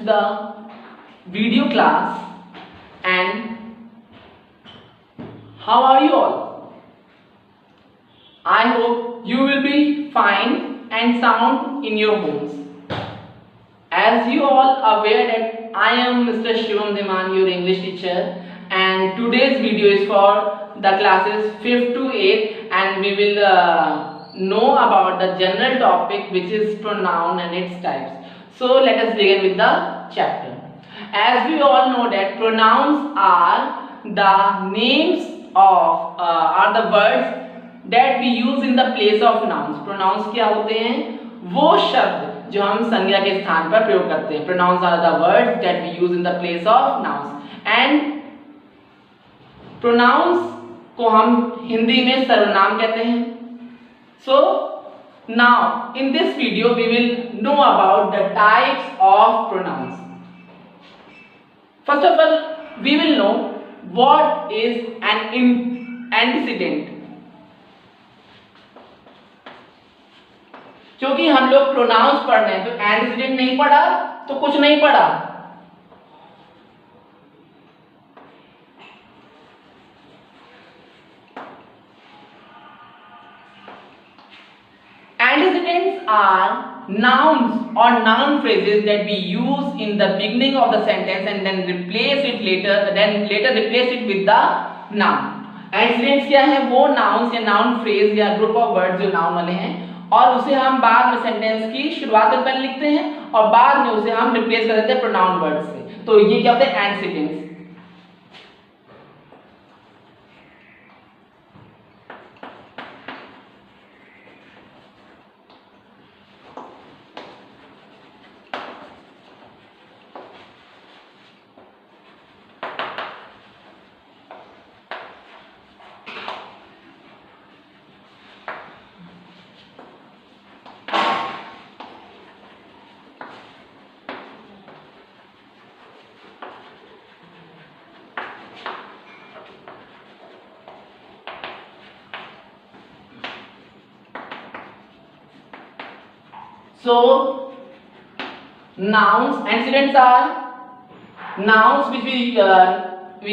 the video class. And how are you all? I hope you will be fine and sound in your homes. As you all aware that I am Mr. Shivam Dhiman, your English teacher, and today's video is for the classes 5th to 8th, and we will know about the general topic, which is pronoun and its types. So let us begin with the chapter. As we all know that pronouns are the names of are the words that we use in the place of nouns. Pronouns क्या होते हैं? वो शब्द जो हम संज्ञा के स्थान पर प्रयोग करते हैं. Pronouns are the words that we use in the place of nouns. And pronouns को हम हिंदी में सर्वनाम कहते हैं. So now in this video we will know about the types of pronouns. First of all, we will know what is an antecedent. क्योंकि हम लोग pronounce पढ़ रहे हैं, तो एंटीसीडेंट नहीं पढ़ा तो कुछ नहीं पढ़ा. Antecedents are nouns or noun phrases that we use in the beginning of the sentence and then replace it later replace it with the noun. Antecedents क्या है? वो nouns या noun phrase या group of words जो noun वाले हैं, और उसे हम बाद में सेंटेंस की शुरुआत में पहले लिखते हैं और बाद में उसे हम रिप्लेस कर देते हैं प्रोनाउन वर्ड से. तो ये क्या होते हैं? Antecedents. So nouns, antecedents are nouns which we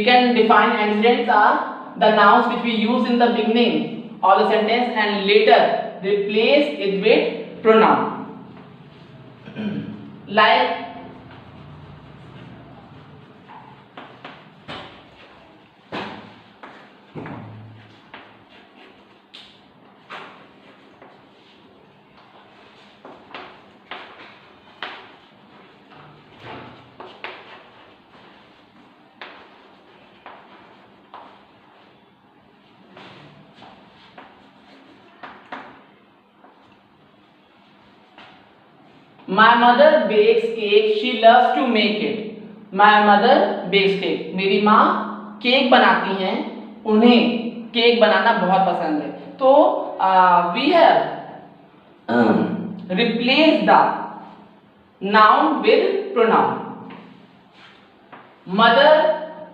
can define. Antecedents are the nouns which we use in the beginning of the sentence and later replace it with pronoun. Like my mother bakes cake, she loves to make it. My mother bakes cake. मेरी माँ cake बनाती हैं, उन्हें cake बनाना बहुत पसंद है. तो we have replaced the noun with pronoun. Mother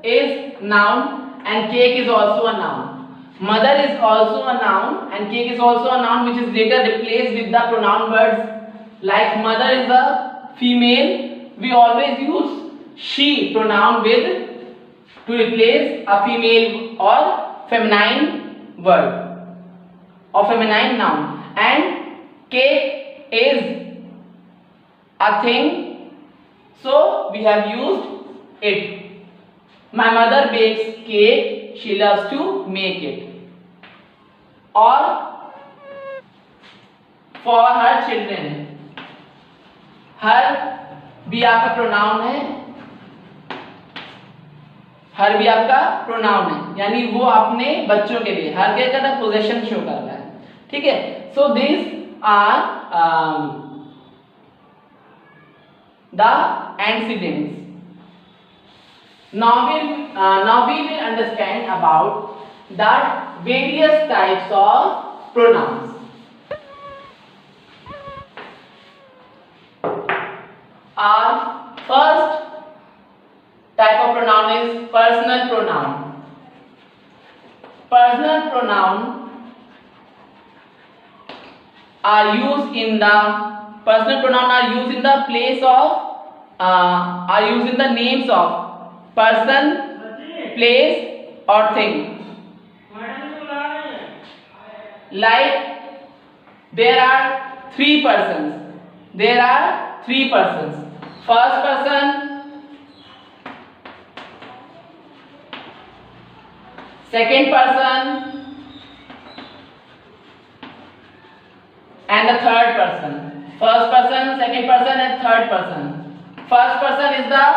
is noun and cake is also a noun. Mother is also a noun and cake is also a noun, which is later replaced with the pronoun words. Like mother is a female, we always use she pronoun with to replace a female or feminine word or feminine noun. And cake is a thing, so we have used it. My mother bakes cake, she loves to make it. Or for her children. हर भी आपका pronoun है, हर भी आपका pronoun है, यानी वो अपने बच्चों के लिए हर के का पोजेशन शो कर रहा है. ठीक है. So this are the antecedents. Now we will understand about the various types of pronouns. Our first type of pronoun is personal pronoun. Personal pronoun are used in the place of are used in the names of person, place or thing. Like there are three persons. There are three persons. First person, second person, and the third person. First person, second person and third person. First person is the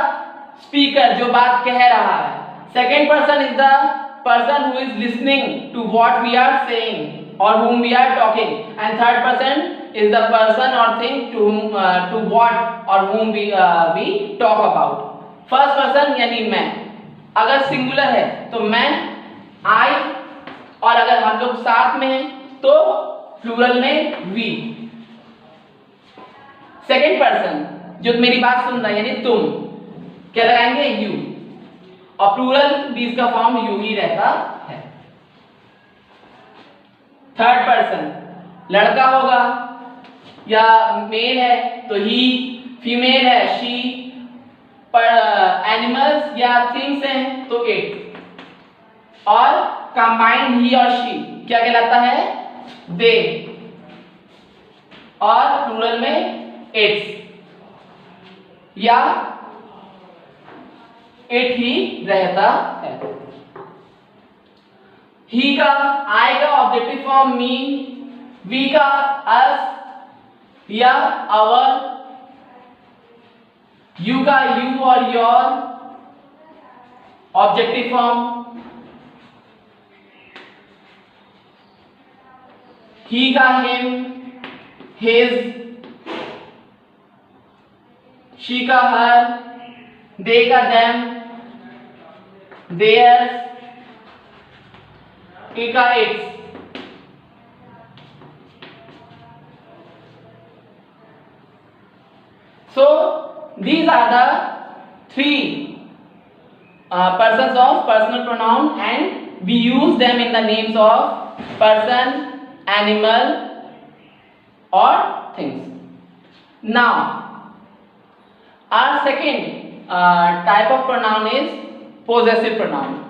speaker जो बात कह रहा है. Second person is the person who is listening to what we are saying or whom we are talking, and third person is the person or thing to what or whom we talk about. First person यानी मैं. अगर singular है तो मैं, I, और अगर हम लोग साथ में हैं तो प्लूरल में we. सेकेंड पर्सन जो मेरी बात सुन रहा है यानी तुम, क्या लगाएंगे? you. और प्लूरल भी इसका फॉर्म you ही रहता है. थर्ड पर्सन लड़का होगा या मेल है तो ही, फीमेल है she, पर एनिमल्स या थिंग्स हैं तो इट, और कंबाइंड ही और शी क्या कहलाता है? दे, और प्लूरल में इट्स या इट ही रहता है. ही का, आई का ऑब्जेक्टिव फॉर्म मी, वी का अस या आवर, यू का यू और योर ऑब्जेक्टिव फॉर्म, ही का हिम, हिज, शी का हर, दे का देम, देयर्स, इट का it's. So these are the three persons of personal pronoun, and we use them in the names of person, animal or things. Now our second type of pronoun is possessive pronoun.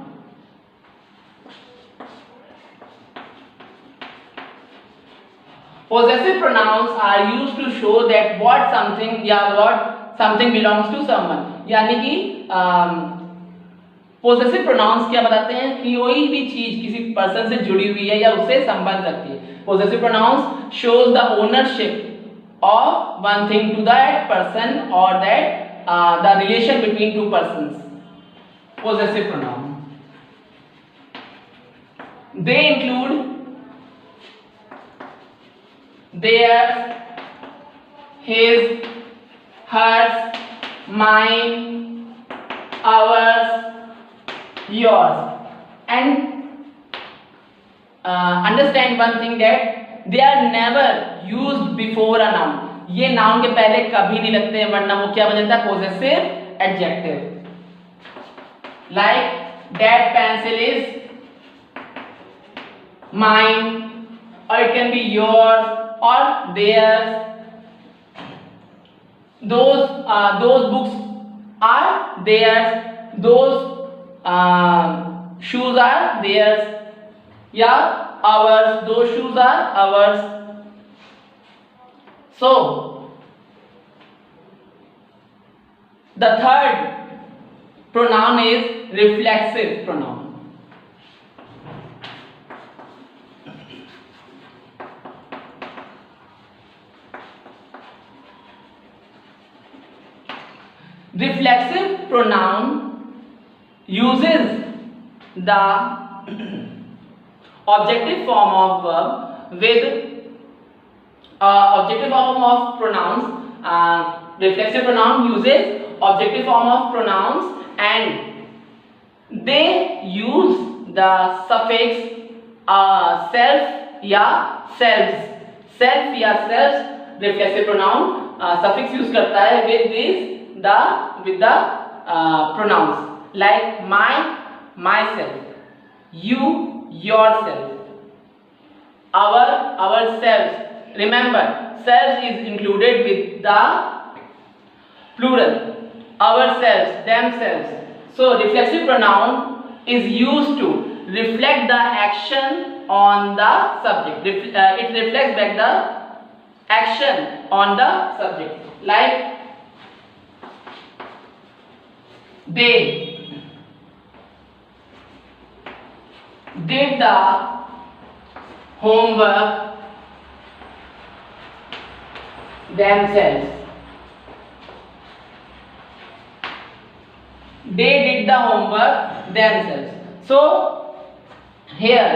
Possessive pronouns are used to show that what something या what something belongs to someone. यानी कि possessive pronouns क्या बताते हैं कि कोई भी चीज किसी पर्सन से जुड़ी हुई है या उससे संबंध रखती है. Possessive pronouns shows the ownership of one thing to that person or that the relation between two persons. Possessive pronoun. They include theirs, his, hers, mine, ours, yours, and understand one thing that they are never used before a noun. ये noun के पहले कभी नहीं लगते हैं, वरना वो क्या बन जाता है? possessive adjective. Like that pencil is mine, or it can be yours or theirs. Those books are theirs. Those shoes are theirs. Yeah, ours. Those shoes are ours. So the third pronoun is reflexive pronoun. Reflexive pronoun uses the objective form of verb with objective form of pronouns. Reflexive pronoun uses objective form of pronouns and they use the suffix self या selves. Self या selves reflexive pronoun suffix use करता है with the pronouns like my, myself, you, yourself, our, ourselves. Remember, self is included with the plural. ourselves, themselves. So reflexive pronoun is used to reflect the action on the subject. It reflects back the action on the subject. Like they did the homework themselves. They did the homework themselves. So here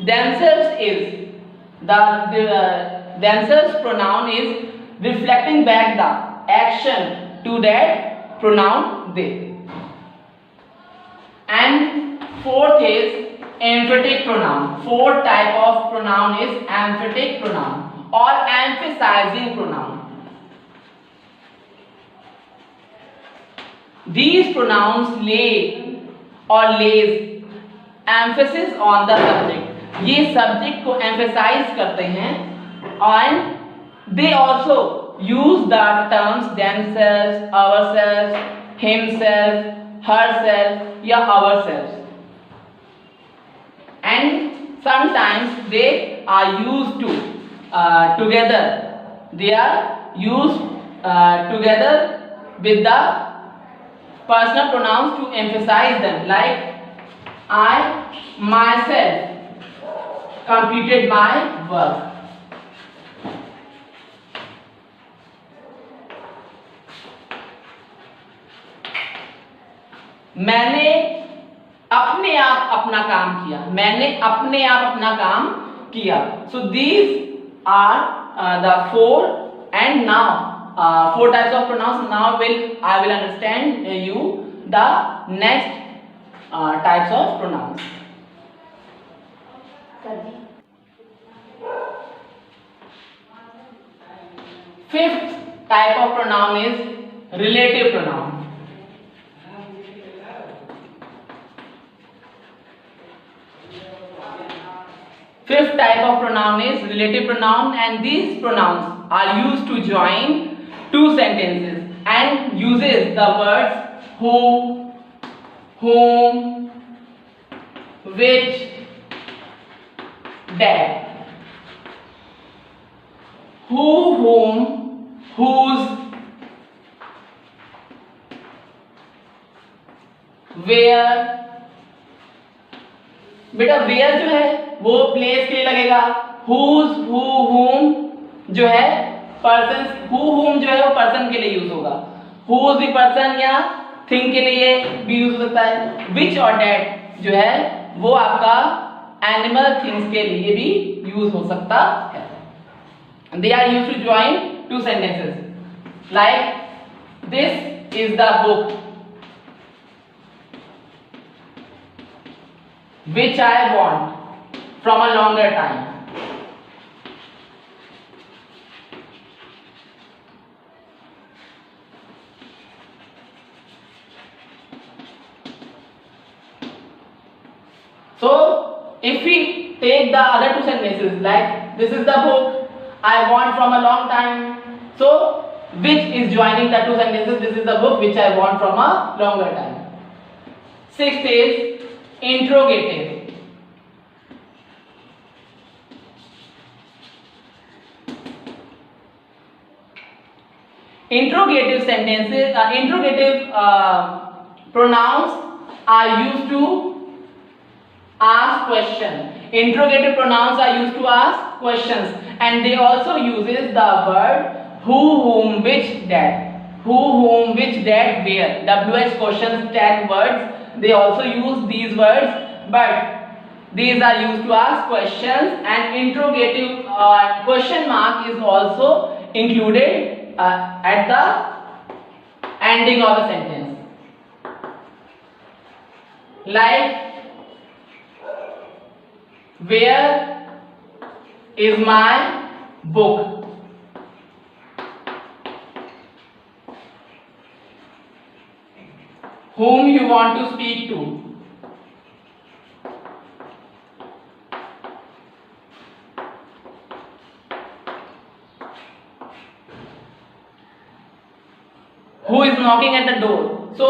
themselves is the themselves pronoun is reflecting back the action to that pronoun they. And fourth is emphatic pronoun. Fourth type of pronoun is emphatic pronoun or emphasizing pronoun. These pronouns lay or lays emphasis on the subject. ये subject को emphasize करते हैं and they also use the terms themselves, ourselves, himself, herself या ourselves. And sometimes they are used to together. They are used together with the personal pronouns to emphasize them. Like I myself completed my work. मैंने अपने आप अपना काम किया. मैंने अपने आप अपना काम किया. So these are the four, and now four types of pronouns. Now I will understand you the next types of pronouns. Fifth type of pronoun is relative pronoun. Fifth type of pronoun is relative pronoun, and these pronouns are used to join two sentences and uses the words who, whom, which, that. Who, whom, whose, where. बेटा where जो है वो place के लिए लगेगा. whose, who, whom जो है person, who, whom जो है वो पर्सन के लिए यूज होगा. whose भी पर्सन या थिंग के लिए भी यूज हो सकता है. which और that जो है वो आपका एनिमल थिंग्स के लिए भी यूज हो सकता है. They are used to join two sentences. Like this is the book which I want from a longer time. So if we take the other two sentences, like this is the book I want from a long time, so which is joining the two sentences, this is the book which I want from a longer time. Sixth is interrogative. Interrogative sentences, interrogative pronouns are used to ask question. Interrogative pronouns are used to ask questions, and they also uses the word who, whom, which, that. Who, whom, which, that, where. WH questions tag words. They also use these words, but these are used to ask questions, and interrogative question mark is also included at the ending of a sentence. Like where is my book? Whom you want to speak to? who is knocking at the door. So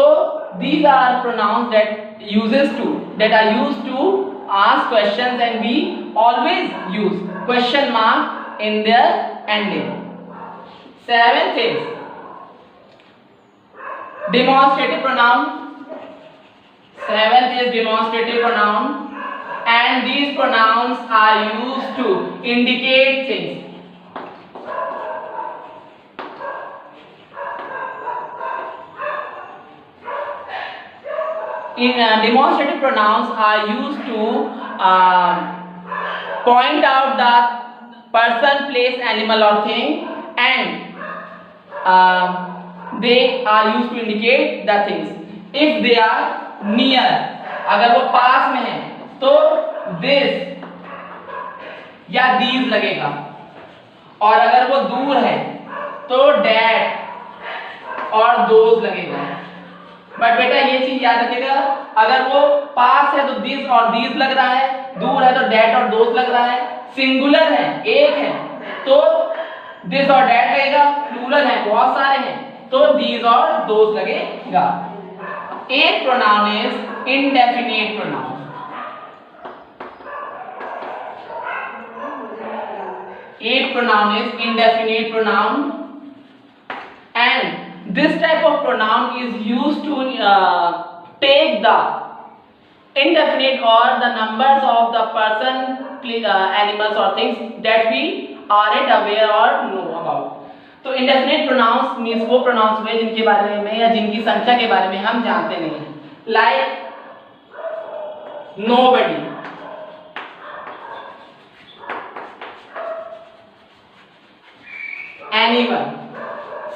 these are pronouns that are used to ask questions, and we always use question mark in their ending. Seventh is demonstrative pronoun. Seventh is demonstrative pronoun, and these pronouns are used to indicate things. Demonstrative pronouns are used to point out the person, place, animal or thing, and they are used to indicate the things. If they are near, अगर वो पास में है तो this या these लगेगा, और अगर वो दूर है तो that और those लगेगा. बट बेटा ये चीज याद रखिएगा, अगर वो पास है तो दिस और दीज लग रहा है, दूर है तो डेट और दोस्त लग रहा है, सिंगुलर है एक है तो दिस और डेट लगेगा, प्लूरल है बहुत सारे हैं तो दीज और दोस्त लगेगा. एक प्रोनाउन इज इंडेफिनिट प्रोनाउन. एक pronoun is indefinite pronoun, and this type of pronoun is used to take the indefinite or the numbers of the person, animals or things that we aren't aware or know about. तो indefinite pronouns means वो pronouns हुए जिनके बारे में या जिनकी संख्या के बारे में हम जानते नहीं हैं. Like nobody, anyone,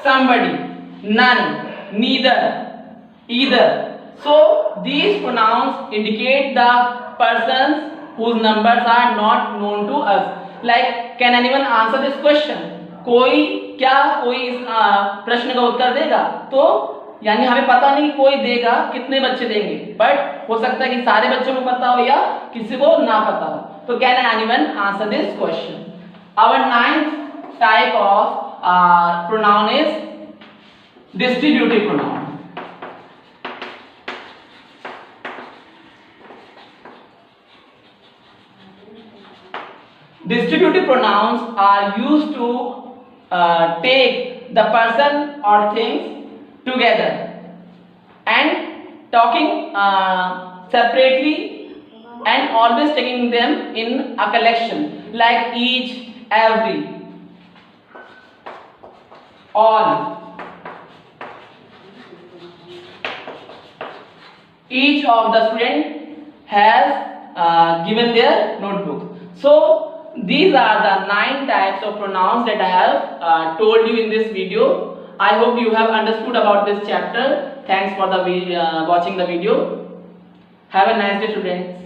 somebody, none, neither, either. So these pronouns indicate the persons whose numbers are not known to us. Like, can anyone answer this question? कोई क्या कोई इस प्रश्न का उत्तर देगा? तो यानी हमें पता नहीं कोई देगा कितने बच्चे देंगे, बट हो सकता है कि सारे बच्चों को पता हो या किसी को ना पता हो. तो can anyone answer this question? Our ninth type of pronoun is distributive pronoun. Distributive pronouns are used to take the person or things together and talking separately and always taking them in a collection, like each, every, all. Each of the student has given their notebook. So these are the 9 types of pronouns that I have told you in this video. I hope you have understood about this chapter. Thanks for the watching the video. Have a nice day, students.